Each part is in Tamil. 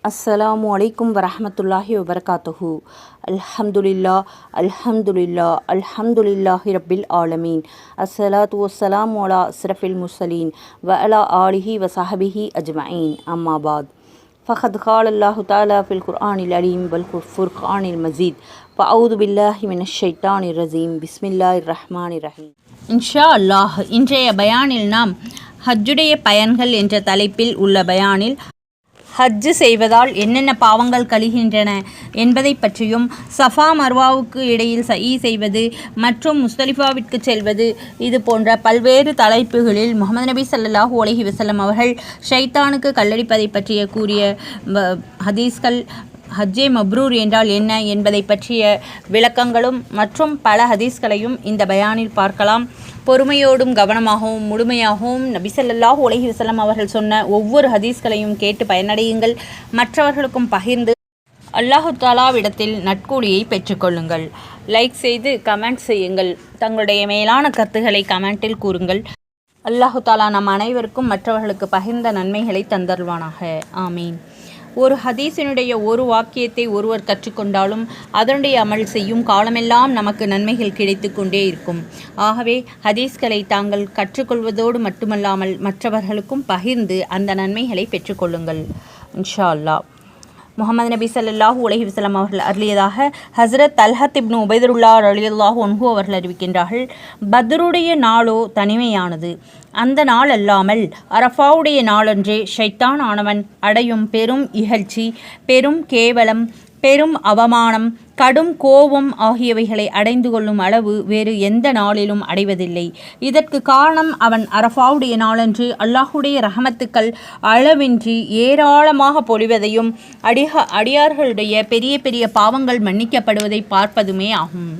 அஸ்ஸலாமு அலைக்கும் வரஹ்மத்துல்லாஹி வபரகாத்துஹு. அல்ஹம்துலில்லாஹி ரப்பில் ஆலமீன். அஸ்ஸலாத்து வஸ்ஸலாமு அலா அஸ்ரஃபில் முர்சலீன் வ அலா ஆலிஹி வ ஸஹ்பிஹி அஜ்மஈன். அம்மா பாத். ஃபகத் கால அல்லாஹு தஆலா ஃபில் குர்ஆனில் அலீம் வல் ஃபுர்கானில் மஜீத். ஃபஅஊது பில்லாஹி மினஷ் ஷைத்தானிர் ரஜீம். பிஸ்மில்லாஹிர் ரஹ்மானிர் ரஹீம். இன்ஷா அல்லாஹ் இன்றைய பயானில் நாம் ஹஜ்ஜுடைய பயன்கள் என்ற தலைப்பில் உள்ள பயானில் ஹஜ்ஜு செய்வதால் என்னென்ன பாவங்கள் கழிகின்றன என்பதை பற்றியும், சஃபா மர்வாவுக்கு இடையில் சயீ செய்வது மற்றும் முஸ்தலிஃபாவிற்கு செல்வது, இது போன்ற பல்வேறு தலைப்புகளில் முஹம்மது நபி ஸல்லல்லாஹு அலைஹி வஸல்லம் அவர்கள் ஷைத்தானுக்கு கல்லடிப்பதை பற்றிய கூறிய ஹதீஸ்கள், ஹஜ்ஜே மப்ரூர் என்றால் என்ன என்பதை பற்றிய விளக்கங்களும் மற்றும் பல ஹதீஸ்களையும் இந்த பயானில் பார்க்கலாம். பொறுமையோடும் கவனமாகவும் முழுமையாகவும் நபி ஸல்லல்லாஹு அலைஹி வஸல்லம் அவர்கள் சொன்ன ஒவ்வொரு ஹதீஸ்களையும் கேட்டு பயனடையுங்கள். மற்றவர்களுக்கும் பகிர்ந்து அல்லாஹு தஆலாவிடத்தில் நற்கூலியை பெற்றுக்கொள்ளுங்கள். லைக் செய்து கமெண்ட் செய்யுங்கள். தங்களுடைய மேலான கருத்துக்களை கமெண்டில் கூறுங்கள். அல்லாஹு தஆலா நம் அனைவருக்கும் மற்றவர்களுக்கு பகிர்ந்த நன்மைகளை தந்தருள்வானாக. ஆமீன். ஒரு ஹதீஸினுடைய ஒரு வாக்கியத்தை ஒருவர் கற்றுக்கொண்டாலும் அதனுடைய அமல் செய்யும் காலமெல்லாம் நமக்கு நன்மைகள் கிடைத்து கொண்டே இருக்கும். ஆகவே ஹதீஸ்களை தாங்கள் கற்றுக்கொள்வதோடு மட்டுமல்லாமல் மற்றவர்களுக்கும் பகிர்ந்து அந்த நன்மைகளை பெற்றுக்கொள்ளுங்கள். இன்ஷா அல்லாஹ். முஹம்மது நபி ஸல்லல்லாஹு அலைஹி வஸல்லம் அவர்கள் அருளியதாக ஹஸ்ரத் தல்ஹத் இப்னு உபைதுல்லாஹ் ரலியல்லாஹு அன்ஹு அவர்கள் அறிவிக்கின்றார்கள், பத்ருடைய நாளோ தனிமையானது. அந்த நாள் அல்லாமல் அரஃபாவுடைய நாளன்றே ஷைத்தான் ஆனவன் அடையும் பெரும் இகழ்ச்சி, பெரும் கேவலம், பெரும் அவமானம், கடும் கோபம் ஆகியவைகளை அடைந்து கொள்ளும் அளவு வேறு எந்த நாளிலும் அடைவதில்லை. இதற்கு காரணம் அவன் அரஃபாவுடைய நாளன்று அல்லாஹுடைய ரஹமத்துக்கள் அளவின்றி ஏராளமாக பொழிவதையும் அடியார்களுடைய பெரிய பெரிய பாவங்கள் மன்னிக்கப்படுவதை பார்ப்பதுமே ஆகும்.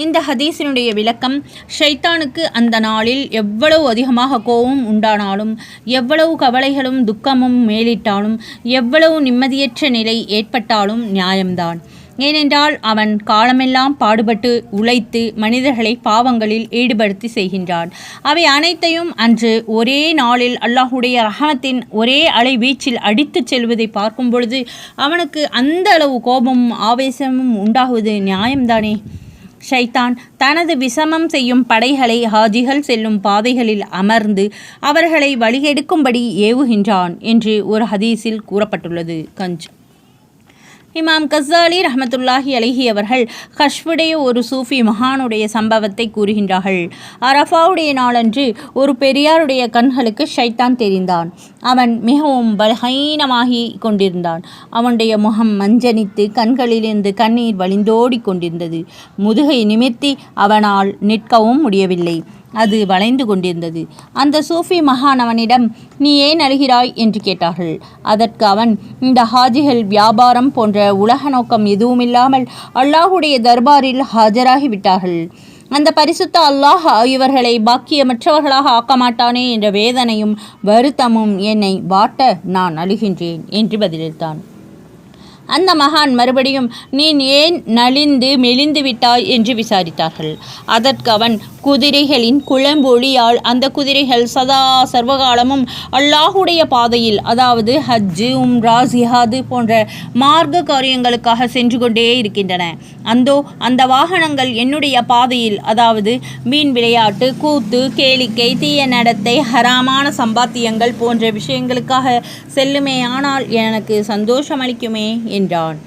இந்த ஹதீஸினுடைய விளக்கம், ஷைத்தானுக்கு அந்த நாளில் எவ்வளவு அதிகமாக கோபம் உண்டானாலும், எவ்வளவு கவலைகளும் துக்கமும் மேலிட்டாலும், எவ்வளவு நிம்மதியற்ற நிலை ஏற்பட்டாலும் நியாயம்தான். ஏனென்றால் அவன் காலமெல்லாம் பாடுபட்டு உழைத்து மனிதர்களை பாவங்களில் ஈடுபடுத்தி செய்கின்றான். அவை அனைத்தையும் அன்று ஒரே நாளில் அல்லாஹுடைய ரஹமத்தின் ஒரே அலை வீச்சில் அடித்துச் செல்வதை பார்க்கும் பொழுது அவனுக்கு அந்த அளவு கோபமும் ஆவேசமும் உண்டாகுவது நியாயம்தானே? ஷைத்தான் தனது விஷமம் செய்யும் படைகளை ஹாஜிகள் செல்லும் பாதைகளில் அமர்ந்து அவர்களை வழிகெடுக்கும்படி ஏவுகின்றான் என்று ஒரு ஹதீஸில் கூறப்பட்டுள்ளது. இமாம் கஸ்ஸாலி ரஹ்மத்துல்லாஹி அலைஹி அவர்கள் கஷ்வுடைய ஒரு சூஃபி மகானுடைய சம்பவத்தை கூறுகின்றார்கள். அரஃபாவுடைய நாளன்று ஒரு பெரியாருடைய கண்களுக்கு ஷைத்தான் தெரிந்தான். அவன் மிகவும் பலஹீனமாகி கொண்டிருந்தான். அவனுடைய முகம் மஞ்சனித்து கண்களிலிருந்து கண்ணீர் வழிந்தோடி கொண்டிருந்தது. முதுகை நிமிர்த்தி அவனால் நிற்கவும் முடியவில்லை. அது வளைந்து கொண்டிருந்தது. அந்த சூஃபி மகான் அவனிடம், நீ ஏன் அழுகிறாய் என்று கேட்டார்கள். அதற்கு அவன், இந்த ஹாஜிகள் வியாபாரம் போன்ற உலக நோக்கம் எதுவுமில்லாமல் அல்லாஹுடைய தர்பாரில் ஹாஜராகிவிட்டார்கள். அந்த பரிசுத்த அல்லாஹ் இவர்களை பாக்கியமற்றவர்களாக ஆக்க மாட்டானே என்ற வேதனையும் வருத்தமும் என்னை வாட்ட நான் அழுகின்றேன் என்று பதிலளித்தான். அந்த மகான் மறுபடியும், நீ ஏன் நலிந்து மெலிந்து விட்டாய் என்று விசாரித்தார்கள். அதற்கு அவன், குதிரைகளின் குளம்பொழியால் அந்த குதிரைகள் சதா சர்வகாலமும் அல்லாஹுடைய பாதையில், அதாவது ஹஜ்ஜு, உம்ரா, ஜிஹாது போன்ற மார்க்க காரியங்களுக்காக சென்று கொண்டே இருக்கின்றன. அந்த வாகனங்கள் என்னுடைய பாதையில், அதாவது மீன் விளையாட்டு, கூத்து, கேளிக்கை, தீய நடத்தை, ஹராமான சம்பாத்தியங்கள் போன்ற விஷயங்களுக்காக செல்லுமே ஆனால் எனக்கு சந்தோஷம் அளிக்குமே என்றான்.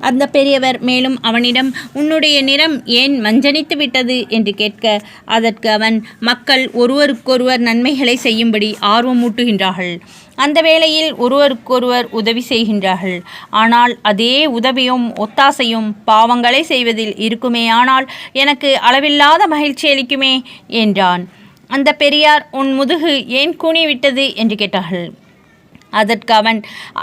அந்த பெரியவர் மேலும் அவனிடம், உன்னுடைய நிறம் ஏன் மஞ்சனித்து விட்டது என்று கேட்க, அதற்கு அவன், மக்கள் ஒருவருக்கொருவர் நன்மைகளை செய்யும்படி ஆர்வமூட்டுகின்றார்கள். அந்த வேளையில் ஒருவருக்கொருவர் உதவி செய்கின்றார்கள். ஆனால் அதே உதவியும் ஒத்தாசையும் பாவங்களை செய்வதில் இருக்குமேயானால் எனக்கு அளவில்லாத மகிழ்ச்சி அளிக்குமே என்றான். அந்த பெரியார், உன் முதுகு ஏன் கூனிவிட்டது என்று கேட்டார்கள். அதற்கு அவன்,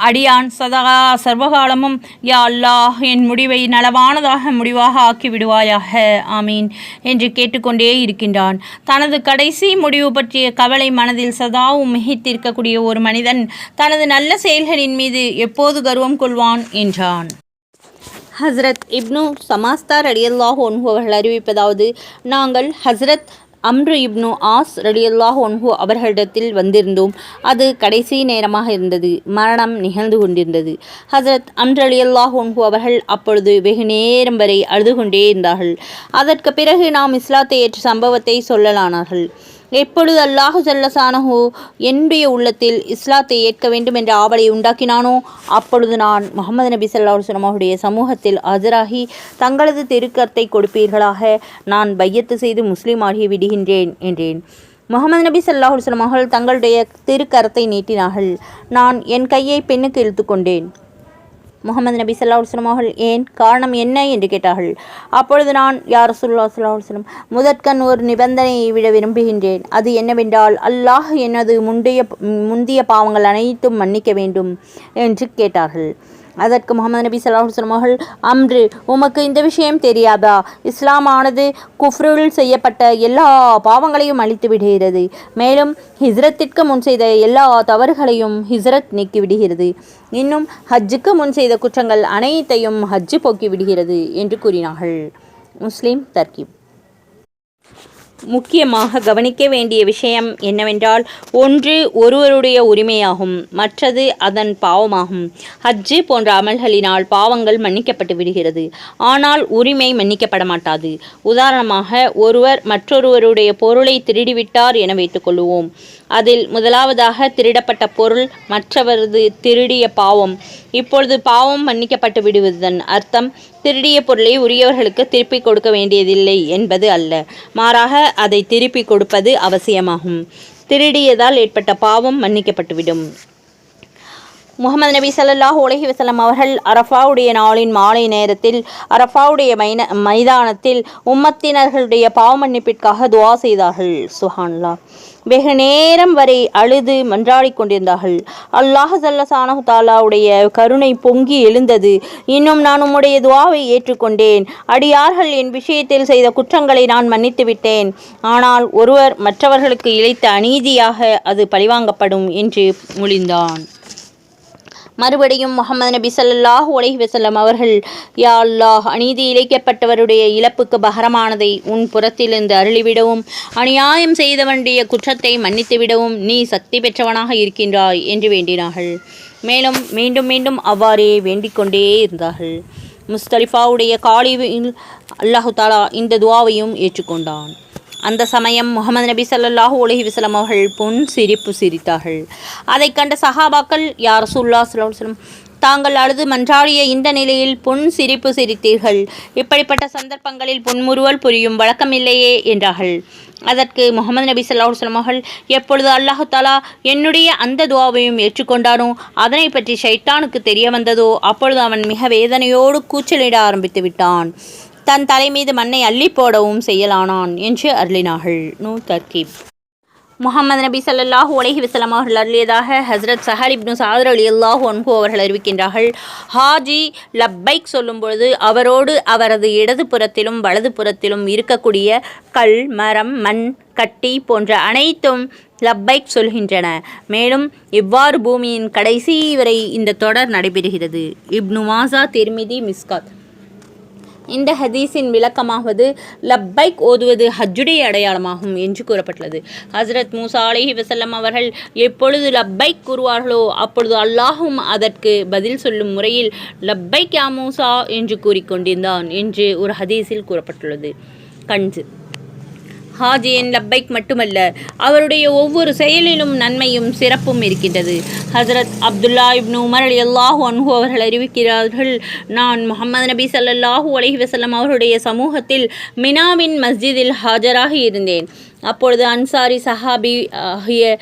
அடியான் சதா சர்வகாலமும் யா அல்லாஹ் என் முடிவை நலவானதாக முடிவாக ஆக்கிவிடுவாயாக, ஆமீன் என்று கேட்டுக்கொண்டே இருக்கின்றான். தனது கடைசி முடிவு பற்றிய கவலை மனதில் சதாவும் மிகைத்திருக்கக்கூடிய ஒரு மனிதன் தனது நல்ல செயல்களின் மீது எப்போது கர்வம் கொள்வான் என்றான். ஹஸ்ரத் இப்னு சமாஸ்தார் ரலியல்லாஹு அன்ஹு அவர்கள் அறிவிப்பதாவது, நாங்கள் ஹஸ்ரத் அம்ரு இப்னு ஆஸ் ரலியல்லாஹு அன்ஹு அவர்களிடத்தில் வந்திருந்தோம். அது கடைசி நேரமாக இருந்தது. மரணம் நிகழ்ந்து கொண்டிருந்தது. ஹசரத் அம்ரு ரலியல்லாஹு அன்ஹு அவர்கள் அப்பொழுது வெகு நேரம் வரை அழுது கொண்டே இருந்தார்கள். அதற்கு பிறகு நாம் இஸ்லாத்தை ஏற்ற சம்பவத்தை சொல்லலானார்கள். எப்பொழுது அல்லாஹு ஜல்லசானஹு என்னுடைய உள்ளத்தில் இஸ்லாத்தை ஏற்க வேண்டும் என்ற ஆவலை உண்டாக்கினானோ அப்பொழுது நான் முஹம்மது நபி ஸல்லல்லாஹு அலைஹி வஸல்லம் அவருடைய சமூகத்தில் ஆஜராகி தங்களது திருக்கத்தை கொடுப்பீர்களாக, நான் பையத்து செய்து முஸ்லீம் ஆகி விடுகின்றேன் என்றேன். முஹம்மது நபி ஸல்லல்லாஹு அலைஹி வஸல்லம் அவர்கள் தங்களுடைய திருக்கரத்தை நீட்டினார்கள். நான் என் கையை பெண்ணுக்கு இழுத்து கொண்டேன். முஹம்மது நபி ஸல்லல்லாஹு அலைஹி வஸல்லம் அவர்கள் ஏன், காரணம் என்ன என்று கேட்டார்கள். அப்பொழுது நான், யா ரசூலுல்லாஹி ஸல்லல்லாஹு அலைஹி வஸல்லம், முதற்கண் ஒரு நிபந்தனையை விட விரும்புகின்றேன். அது என்னவென்றால், அல்லாஹ் எனது முந்திய பாவங்கள் அனைத்தும் மன்னிக்க வேண்டும் என்று கேட்டார்கள். அதற்கு முஹம்மது நபி ஸல்லல்லாஹு அலைஹி வஸல்லம் அவர்கள், அம்ரு, உமக்கு இந்த விஷயம் தெரியாதா? இஸ்லாமானது குஃப்ருல் செய்யப்பட்ட எல்லா பாவங்களையும் அழித்து விடுகிறது. மேலும் ஹிஜ்ரத்திற்கு முன் செய்த எல்லா தவறுகளையும் ஹிஜ்ரத் நீக்கிவிடுகிறது. இன்னும் ஹஜ்ஜுக்கு முன் செய்த குற்றங்கள் அனைத்தையும் ஹஜ்ஜு போக்கிவிடுகிறது என்று கூறினார்கள். முஸ்லிம் தர்கீப். முக்கியமாக கவனிக்க வேண்டிய விஷயம் என்னவென்றால், ஒன்று ஒருவருடைய உரிமையாகும், மற்றது அதன் பாவமாகும். ஹஜ்ஜு போன்ற அமல்களினால் பாவங்கள் மன்னிக்கப்பட்டு விடுகிறது, ஆனால் உரிமை மன்னிக்கப்பட மாட்டாது. உதாரணமாக, ஒருவர் மற்றொருவருடைய பொருளை திருடிவிட்டார் என வைத்துக்கொள்வோம். அதில் முதலாவதாக திருடப்பட்ட பொருள் மற்றவரது திருடிய பாவம். இப்பொழுது பாவம் மன்னிக்கப்பட்டு விடுவதன் அர்த்தம் திருடிய பொருளை உரியவர்களுக்கு திருப்பி கொடுக்க வேண்டியதில்லை என்பது அல்ல. மாறாக அதை திருப்பி கொடுப்பது அவசியமாகும். திருடியதால் ஏற்பட்ட பாவம் மன்னிக்கப்பட்டுவிடும். முஹம்மது நபி ஸல்லல்லாஹு அலைஹி வஸல்லம் அவர்கள் அரஃபாவுடைய நாளின் மாலை நேரத்தில் அரஃபாவுடைய மைதானத்தில் உம்மத்தினர்களுடைய பாவ மன்னிப்பிற்காக துஆ செய்தார்கள். சுப்ஹானல்லாஹ். வெகு நேரம் வரை அழுது மன்றாடிக் கொண்டிருந்தார்கள். அல்லாஹ் ஜல்லஷானஹு தஆலாவுடைய கருணை பொங்கி எழுந்தது. இன்னும் நான் உம்முடைய துஆவை ஏற்றுக்கொண்டேன். அடியார்கள் என் விஷயத்தில் செய்த குற்றங்களை நான் மன்னித்து விட்டேன். ஆனால் ஒருவர் மற்றவர்களுக்கு இழைத்த அநீதியாக அது பழிவாங்கப்படும் என்று மொழிந்தான். மறுபடியும் முஹம்மது நபி ஸல்லல்லாஹு அலைஹி வஸல்லம் அவர்கள், யா அல்லாஹ், அநீதி இழைக்கப்பட்டவருடைய இழப்புக்கு பகரமானதை உன் புறத்திலிருந்து அருளிவிடவும், அநியாயம் செய்தவனுடைய குற்றத்தை மன்னித்துவிடவும் நீ சக்தி பெற்றவனாக இருக்கின்றாய் என்று வேண்டினார்கள். மேலும் மீண்டும் மீண்டும் அவ்வாறே வேண்டிக் கொண்டே இருந்தார்கள். முஸ்தலிஃபாவுடைய காலியில் அல்லாஹு தஆலா இந்த துஆவையும் ஏற்றுக்கொண்டான். அந்த சமயம் முஹம்மது நபி ஸல்லல்லாஹு அலைஹி வஸல்லம் அவர்கள் பொன் சிரிப்பு சிரித்தார்கள். அதை கண்ட சஹாபாக்கள், யா ரசூலுல்லாஹி ஸல்லல்லாஹு அலைஹி வஸல்லம், தாங்கள் அழுது மன்றாடிய இந்த நிலையில் பொன் சிரிப்பு சிரித்தீர்கள். இப்படிப்பட்ட சந்தர்ப்பங்களில் புன்முறுவல் புரியும் வழக்கமில்லையே என்றார்கள். அதற்கு முஹம்மது நபி ஸல்லல்லாஹு அலைஹி வஸல்லம் அவர்கள், எப்பொழுது அல்லாஹு தஆலா என்னுடைய அந்த துஆவையும் ஏற்றுக்கொண்டானோ, அதனை பற்றி ஷைத்தானுக்கு தெரிய வந்ததோ, அப்பொழுது அவன் மிக வேதனையோடு கூச்சலிட ஆரம்பித்து விட்டான். தன் தலை மீது மண்ணை அள்ளி போடவும் செய்யலானான் என்று அருளினார்கள். தர்கீப். முஹம்மது நபி ஸல்லல்லாஹு அலைஹி வஸல்லம் அவர்கள் அருளியதாக ஹஸ்ரத் சஹல் இப்னு சஅத் ரலியல்லாஹு அன்ஹு அவர்கள் அறிவிக்கின்றார்கள். ஹாஜி லப்பைக் சொல்லும் பொழுது அவரோடு அவரது இடது புறத்திலும் வலது புறத்திலும் இருக்கக்கூடிய கல், மரம், மண், கட்டி போன்ற அனைத்தும் லப்பைக் சொல்கின்றன. மேலும் இவ்வாறு பூமியின் கடைசி வரை இந்த தொடர் நடைபெறுகிறது. இப்னு மாஜா, திர்மிதி, மிஸ்காத். இந்த ஹதீஸின் விளக்கமாவது, லப்பைக் ஓதுவது ஹஜ்ஜுடைய அடையாளமாகும் என்று கூறப்பட்டுள்ளது. ஹஸ்ரத் மூசா அலைஹி வஸல்லம் அவர்கள் எப்பொழுது லப்பைக் கூறுவார்களோ அப்பொழுது அல்லாஹும் அதற்கு பதில் சொல்லும் முறையில் லப்பைக் யா மூசா என்று கூறிக்கொண்டிருந்தான் என்று ஒரு ஹதீஸில் கூறப்பட்டுள்ளது. கன்ஸ். ஹாஜியின் லப்பைக் மட்டுமல்ல, அவருடைய ஒவ்வொரு செயலிலும் நன்மையும் சிறப்பும் இருக்கின்றது. ஹசரத் அப்துல்லா இப்னு உமர் ரலியல்லாஹு அன்ஹு அவர்கள் அறிவிக்கிறார்கள், நான் முஹம்மது நபி ஸல்லல்லாஹு அலைஹி வஸல்லம் அவருடைய சமூகத்தில் மினாவின் மஸ்ஜிதில் ஹாஜராக இருந்தேன். அப்பொழுது அன்சாரி சஹாபி ஆகிய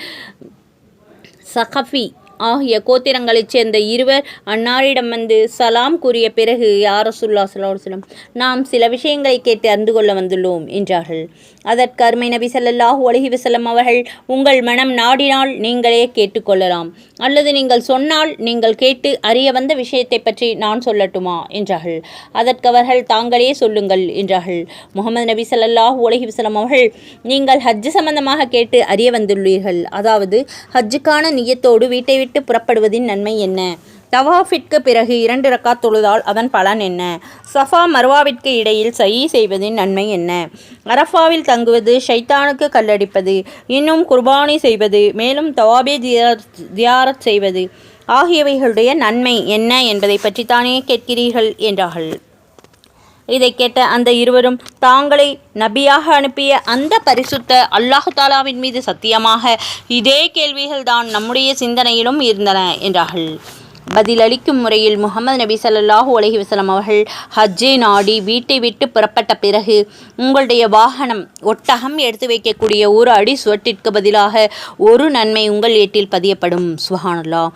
சகஃபி ஆகிய கோத்திரங்களைச் சேர்ந்த இருவர் அன்னாரிடம் வந்து சலாம் கூறிய பிறகு, யா ரசூலுல்லாஹி ஸல்லல்லாஹு அலைஹி வஸல்லம், நாம் சில விஷயங்களை கேட்டு அறிந்து கொள்ள வந்துள்ளோம் என்றார்கள். அதற்கு அருமை நபி ஸல்லல்லாஹு அலைஹி வஸல்லம் அவர்கள், உங்கள் மனம் நாடினால் நீங்களே கேட்டுக்கொள்ளலாம், அல்லது நீங்கள் சொன்னால் நீங்கள் கேட்டு அறிய வந்த விஷயத்தை பற்றி நான் சொல்லட்டுமா என்றார்கள். அதற்கு அவர்கள், தாங்களே சொல்லுங்கள் என்றார்கள். முஹம்மது நபி ஸல்லல்லாஹு அலைஹி வஸல்லம் அவர்கள், நீங்கள் ஹஜ் சம்பந்தமாக கேட்டு அறிய வந்துள்ளீர்கள். அதாவது ஹஜ்ஜுக்கான நியத்தோடு வீட்டை விட்டு புறப்படுவதின் நன்மை என்ன? தவாஃபிற்கு பிறகு 2 ரக்காத் தொழுதால் அதன் பலன் என்ன? சஃபா மர்வாவிற்கு இடையில் சயி செய்வதின் நன்மை என்ன? அரஃபாவில் தங்குவது, ஷைத்தானுக்கு கல்லடிப்பது, இன்னும் குர்பானி செய்வது, மேலும் தவாபே தியாரத் செய்வது ஆகியவைகளுடைய நன்மை என்ன என்பதை பற்றித்தானே கேட்கிறீர்கள் என்றார்கள். இதை கேட்ட அந்த இருவரும் தாங்களை நபியாக அனுப்பிய அந்த பரிசுத்த அல்லாஹு தாலாவின் மீது சத்தியமாக இதே கேள்விகள்தான் நம்முடைய சிந்தனையிலும் இருந்தன என்றார்கள். பதிலளிக்கும் முறையில் முகமது நபி ஸல்லல்லாஹு அலைஹி வஸல்லம் அவர்கள் ஹஜ்ஜை நாடி வீட்டை விட்டு புறப்பட்ட பிறகு உங்களுடைய வாகனம் ஒட்டகம் எடுத்து வைக்கக்கூடிய ஒரு அடி சுவட்டிற்கு பதிலாக ஒரு நன்மை உங்கள் ஏட்டில் பதியப்படும். சுப்ஹானல்லாஹ்.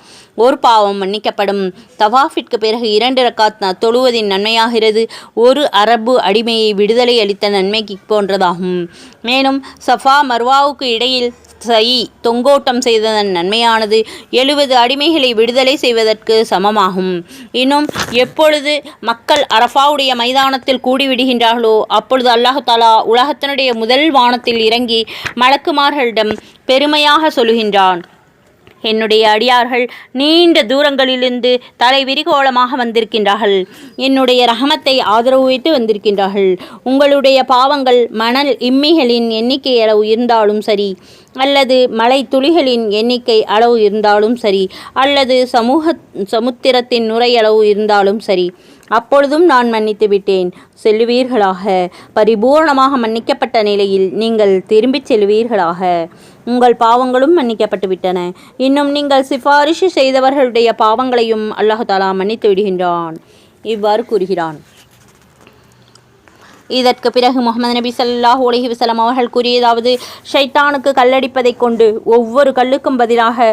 ஒரு பாவம் மன்னிக்கப்படும். தவாஃபிற்கு பிறகு 2 ரக்காத் தொழுவதின் நன்மையாகிறது ஒரு அரபு அடிமையை விடுதலை அளித்த நன்மைக்கு போன்றதாகும். மேலும் சஃபா மர்வாவுக்கு இடையில் சயி தொங்கோட்டம் செய்ததன் நன்மையானது 70 அடிமைகளை விடுதலை செய்வதற்கு சமமாகும். இன்னும் எப்பொழுது மக்கள் அரஃபாவுடைய மைதானத்தில் கூடிவிடுகின்றார்களோ அப்பொழுது அல்லாஹு தாலா உலகத்தினுடைய முதல் வானத்தில் இறங்கி மலக்குமார்களிடம் பெருமையாக சொல்லுகின்றான், என்னுடைய அடியார்கள் நீண்ட தூரங்களிலிருந்து தலை விரிகோளமாக வந்திருக்கின்றார்கள். என்னுடைய ரஹமத்தை ஆதரவு வைத்து வந்திருக்கின்றார்கள். உங்களுடைய பாவங்கள் மணல் இம்மிகளின் எண்ணிக்கை அளவு இருந்தாலும் சரி, அல்லது மலை துளிகளின் எண்ணிக்கை அளவு இருந்தாலும் சரி, அல்லது சமுத்திரத்தின் நுரையளவு இருந்தாலும் சரி, அப்பொழுதும் நான் மன்னித்து விட்டேன். செல்லுவீர்களாக. பரிபூர்ணமாக மன்னிக்கப்பட்ட நிலையில் நீங்கள் திரும்பிச் செல்வீர்களாக. உங்கள் பாவங்களும் மன்னிக்கப்பட்டு விட்டன. இன்னும் நீங்கள் சிபாரிசு செய்தவர்களுடைய பாவங்களையும் அல்லாஹு தாலா மன்னித்து விடுகின்றான். இவ்வாறு கூறுகிறான். இதற்கு பிறகு முகமது நபி ஸல்லல்லாஹு அலைஹி வஸல்லம் அவர்கள் கூறியதாவது, ஷைத்தானுக்கு கல்லடிப்பதை கொண்டு ஒவ்வொரு கல்லுக்கும் பதிலாக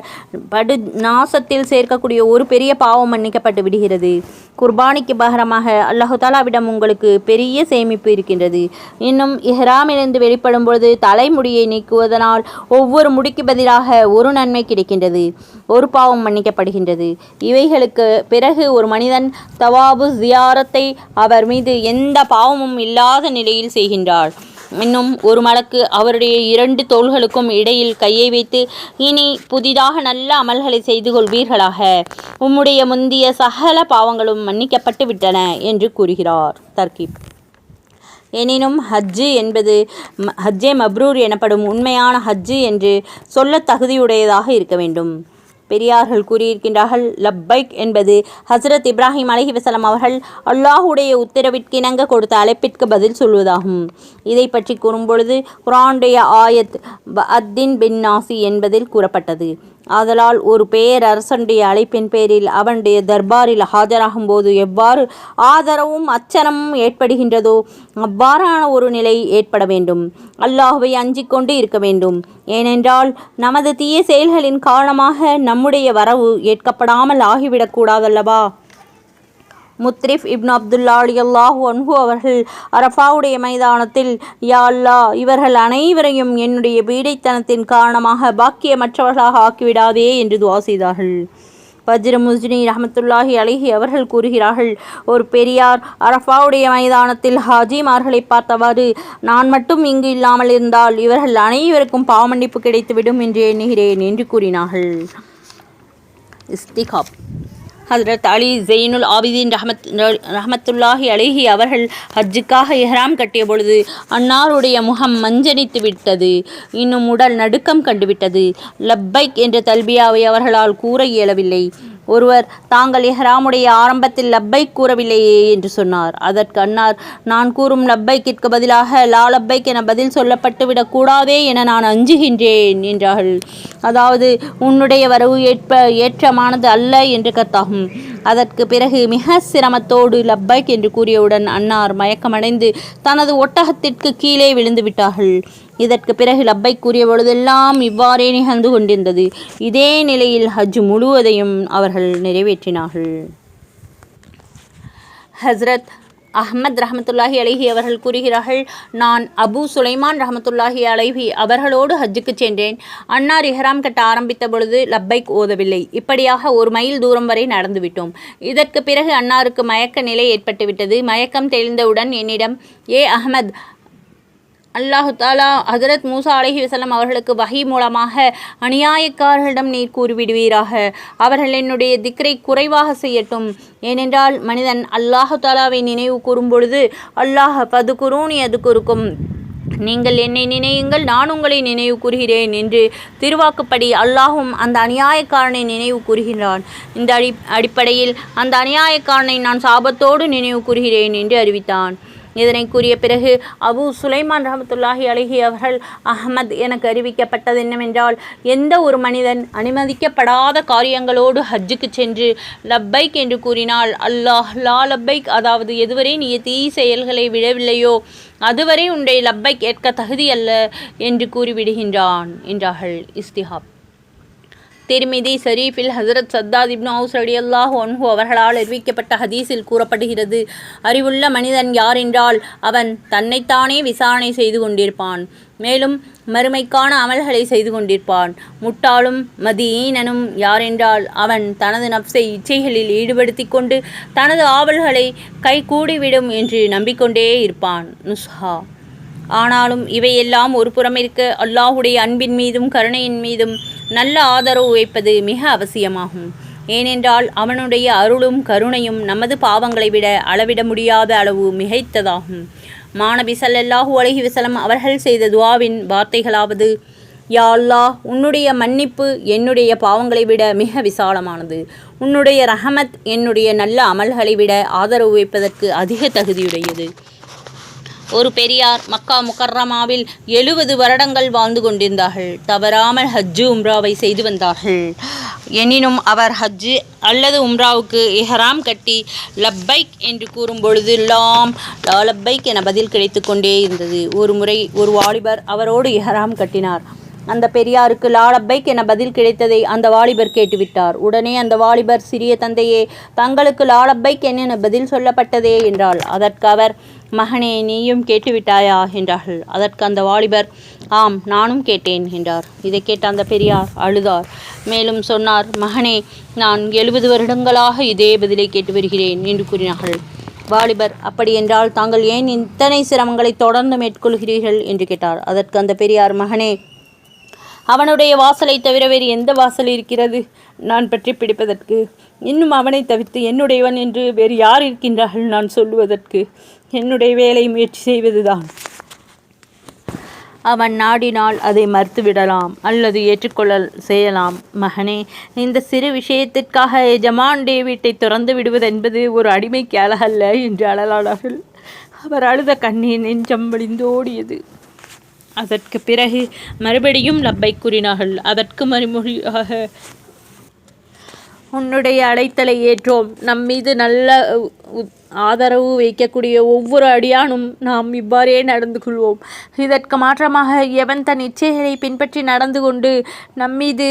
படு நாசத்தில் சேர்க்கக்கூடிய ஒரு பெரிய பாவம் மன்னிக்கப்பட்டு விடுகிறது. குர்பானிக்கு பகரமாக அல்லாஹு தாலாவிடம் உங்களுக்கு பெரிய சேமிப்பு இருக்கின்றது. இன்னும் இஹ்ராமிலிருந்து வெளிப்படும் பொழுது தலைமுடியை நீக்குவதனால் ஒவ்வொரு முடிக்கு பதிலாக ஒரு நன்மை கிடைக்கின்றது. ஒரு பாவம் மன்னிக்கப்படுகின்றது. இவைகளுக்கு பிறகு ஒரு மனிதன் தவாபு ஜியாரத்தை அவர் மீது எந்த பாவமும் இல்லாத நிலையில் செய்கின்றார். இன்னும் ஒரு மலக்கு அவருடைய 2 தோள்களுக்கும் இடையில் கையை வைத்து, இனி புதிதாக நல்ல அமல்களை செய்து கொள்வீர்களாக. உம்முடைய முந்திய சகல பாவங்களும் மன்னிக்கப்பட்டு விட்டன என்று கூறுகிறார். தர்கீப். எனினும் ஹஜ்ஜு என்பது ஹஜ்ஜே மப்ரூர் எனப்படும் உண்மையான ஹஜ்ஜு என்று சொல்ல தகுதியுடையதாக இருக்க வேண்டும். பெரியார்கள் கூறியிருக்கின்றார்கள், லப்பைக் என்பது ஹஸ்ரத் இப்ராஹிம் அலைஹி வஸல்லம் அவர்கள் அல்லாஹுடைய உத்தரவிற்கிணங்க கொடுத்த அழைப்பிற்கு பதில் சொல்வதாகும். இதை பற்றி கூறும்பொழுது குர்ஆனுடைய ஆயத் அத்தின் பின் நாசி என்பதில் கூறப்பட்டது. ஆதலால் ஒரு பேரரசனுடைய அழைப்பின் பேரில் அவனுடைய தர்பாரில் ஆஜராகும் போது எவ்வாறு ஆதரவும் அச்சனமும் ஏற்படுகின்றதோ அவ்வாறான ஒரு நிலை ஏற்பட வேண்டும். அல்லாஹுவை அஞ்சிக் கொண்டு இருக்க வேண்டும். ஏனென்றால் நமது தீய செயல்களின் காரணமாக நம்முடைய வரவு ஏற்கப்படாமல் ஆகிவிடக்கூடாதல்லவா. முத்ரிஃப் இப்னு அப்துல்லா ரலியல்லாஹு அன்ஹு அவர்கள் அரஃபாவுடைய மைதானத்தில், யா அல்லாஹ், இவர்கள் அனைவரையும் என்னுடைய பீடைத்தனத்தின் காரணமாக பாக்கியமற்றவர்களாக ஆக்கிவிடாதே என்று துஆ செய்தார்கள். பஜ்ர முஸ்னி ரஹ்மத்துல்லாஹி அலைஹி அவர்கள் கூறுகிறார்கள், ஒரு பெரியார் அரஃபாவுடைய மைதானத்தில் ஹாஜிமார்களை பார்த்தவாறு, நான் மட்டும் இங்கு இல்லாமல் இருந்தால் இவர்கள் அனைவருக்கும் பாவமன்னிப்பு கிடைத்துவிடும் என்று எண்ணுகிறேன் என்று கூறினார்கள். இஸ்திகாப். ஹஜ்ரத் அலி ஜெயினுல் ஆபிதீன் ரஹமத்துல்லாஹி அலைஹி அவர்கள் ஹஜ்ஜுக்காக இஹ்ராம் கட்டிய பொழுது அன்னாருடைய முகம் மஞ்சனித்து விட்டது. இன்னும் உடல் நடுக்கம் கண்டுவிட்டது. லப்பைக் என்ற தல்பியாவை அவர்களால் கூற இயலவில்லை. ஒருவர், தாங்கள் இஹ்ராமுடைய ஆரம்பத்தில் லப்பைக் கூறவில்லையே என்று சொன்னார். அதற்கு அன்னார், நான் கூறும் லப்பைக்கிற்கு பதிலாக லா லப்பைக் என பதில் சொல்லப்பட்டு விடக்கூடாதே என நான் அஞ்சுகின்றேன் என்றார்கள். அதாவது உன்னுடைய வரவு ஏற்றமானது அல்ல என்று கருத்தாகும். அதற்கு பிறகு மிக சிரமத்தோடு லப்பைக் என்று கூறியவுடன் அன்னார் மயக்கமடைந்து தனது ஒட்டகத்திற்கு கீழே விழுந்து விட்டார்கள். இதற்கு பிறகு லப்பைக் கூறிய பொழுதெல்லாம் இவ்வாறே நிகழ்ந்து கொண்டிருந்தது. இதே நிலையில் ஹஜ் முழுவதையும் அவர்கள் நிறைவேற்றினார்கள். ஹஸ்ரத் அஹ்மத் ரஹமத்துல்லாஹி அலைஹி அவர்கள் கூறுகிறார்கள், நான் அபு சுலைமான் ரஹமத்துல்லாஹி அலைஹி அவர்களோடு ஹஜ்ஜுக்கு சென்றேன். அன்னார் இஹ்ராம் கட்ட ஆரம்பித்த பொழுது லப்பைக் ஓதவில்லை. இப்படியாக 1 மைல் தூரம் வரை நடந்துவிட்டோம். இதற்கு பிறகு அன்னாருக்கு மயக்க நிலை ஏற்பட்டுவிட்டது. மயக்கம் தெளிந்தவுடன் என்னிடம், ஏ அஹ்மத், அல்லாஹு தாலா ஹஜரத் மூசா அலைஹி வஸல்லம் அவர்களுக்கு வஹி மூலமாக அநியாயக்காரர்களிடம் நீர் கூறிவிடுவீராக, அவர்கள் என்னுடைய திக்ரை குறைவாக செய்யட்டும். ஏனென்றால் மனிதன் அல்லாஹு தாலாவை நினைவு கூறும் பொழுது அல்லாஹ் பதுகுரூனி அதுகுருக்கும், நீங்கள் என்னை நினையுங்கள் நான் உங்களை நினைவு கூறுகிறேன் என்று திருவாக்குப்படி அல்லாஹும் அந்த அநியாயக்காரனை நினைவு கூறுகிறான். இந்த அடிப்படையில் அந்த அநியாயக்காரனை நான் சாபத்தோடு நினைவு கூறுகிறேன் என்று அறிவித்தான். இதனை கூறிய பிறகு அபு சுலைமான் ரஹமத்துல்லாஹி அலைஹி அவர்கள், அஹ்மத், எனக்கு அறிவிக்கப்பட்டது என்னவென்றால், எந்த ஒரு மனிதன் அனுமதிக்கப்படாத காரியங்களோடு ஹஜ்ஜுக்கு சென்று லப்பைக் என்று கூறினால் அல்லாஹ் லா லப்பைக், அதாவது எதுவரை நீ தீ செயல்களை விடவில்லையோ அதுவரை உன்னுடைய லப்பைக் ஏற்க தகுதி அல்ல என்று கூறிவிடுகின்றான் என்றார்கள். இஸ்திஹாப் திர்மிதி ஷரீஃபில் ஹசரத் சத்தாத் இப்னு அவுஸ் ரலியல்லாஹு அன்ஹு அவர்களால் அறிவிக்கப்பட்ட ஹதீஸில் கூறப்படுகிறது, அறிவுள்ள மனிதன் யார் என்றால் அவன் தன்னைத்தானே விசாரணை செய்து கொண்டிருப்பான், மேலும் மறுமைக்கான அமல்களை செய்து கொண்டிருப்பான். முட்டாளும் மதியீனனும் யாரென்றால் அவன் தனது நப்சை இச்சைகளில் ஈடுபடுத்தி கொண்டு தனது ஆவல்களை கைகூடிவிடும் என்று நம்பிக்கொண்டே இருப்பான். நுஸ்ஹா. ஆனாலும் இவையெல்லாம் ஒரு புறம் இருக்க, அல்லாஹுடைய அன்பின் மீதும் கருணையின் மீதும் நல்ல ஆதரவு வைப்பது மிக அவசியமாகும். ஏனென்றால் அவனுடைய அருளும் கருணையும் நமது பாவங்களை விட அளவிட முடியாத அளவு மிகைத்ததாகும். மாநபி ஸல்லல்லாஹு அலைஹி வஸல்லம் அவர்கள் செய்த துஆவின் வார்த்தைகளாவது, யா அல்லாஹ், உன்னுடைய மன்னிப்பு என்னுடைய பாவங்களை விட மிக விசாலமானது, உன்னுடைய ரஹமத் என்னுடைய நல்ல அமல்களை விட ஆதரவு வைப்பதற்கு அதிக தகுதியுடையது. ஒரு பெரியார் மக்கா முக்கர்ரமாவில் 70 வருடங்கள் வாழ்ந்து கொண்டிருந்தார்கள். தவறாமல் ஹஜ்ஜு உம்ராவை செய்து வந்தார்கள். எனினும் அவர் ஹஜ்ஜு அல்லது உம்ராவுக்கு இஹ்ராம் கட்டி லப்பைக் என்று கூறும் பொழுது லா லப்பைக் என பதில் கிடைத்து கொண்டே இருந்தது. ஒரு முறை ஒரு வாலிபர் அவரோடு இஹ்ராம் கட்டினார். அந்த பெரியாருக்கு லா லப்பைக் என பதில் கிடைத்ததை அந்த வாலிபர் கேட்டுவிட்டார். உடனே அந்த வாலிபர், சிறிய தந்தையே, தங்களுக்கு லா லப்பைக் என பதில் சொல்லப்பட்டதே என்றார். அதற்கு அவர், மகனே, நீயும் கேட்டுவிட்டாயா என்றார்கள். அதற்கு அந்த வாலிபர், ஆம், நானும் கேட்டேன் என்றார். இதை கேட்ட அந்த பெரியார் அழுதார். மேலும் சொன்னார், மகனே, நான் 70 வருடங்களாக இதே பதிலை கேட்டு வருகிறேன் என்று கூறினார்கள். வாலிபர், அப்படி என்றால் தாங்கள் ஏன் இத்தனை சிரமங்களை தொடர்ந்து மேற்கொள்கிறீர்கள் என்று கேட்டார். அதற்கு அந்த பெரியார், மகனே, அவனுடைய வாசலை தவிர வேறு எந்த வாசல் இருக்கிறது நான் பற்றி பிடிப்பதற்கு? இன்னும் அவனை தவிர்த்து என்னுடையவன் என்று வேறு யார் இருக்கின்றார்கள் நான் சொல்லுவதற்கு? என்னுடைய வேலை முயற்சி செய்வதுதான். அவன் நாடினால் அதை மறுத்துவிடலாம் அல்லது ஏற்றுக்கொள்ள செய்யலாம். மகனே, இந்த சிறு விஷயத்திற்காக எஜமானுடைய வீட்டை திறந்து விடுவது என்பது ஒரு அடிமைக்கு அழகல்ல என்று அழலானார்கள். அவர் அழுத கண்ணீர் நெஞ்சம் வழிந்தோடியது. அதற்கு பிறகு மறுபடியும் லப்பை கூறினார்கள். அதற்கு மறுமொழியாக, உன்னுடைய அழைத்தலை ஏற்றோம். நம் மீது நல்ல ஆதரவு வைக்கக்கூடிய ஒவ்வொரு அடியானும் நாம் இவ்வாறே நடந்து கொள்வோம். இதற்கு மாற்றமாக எவன் தன் இச்சைகளை பின்பற்றி நடந்து கொண்டு நம்மீது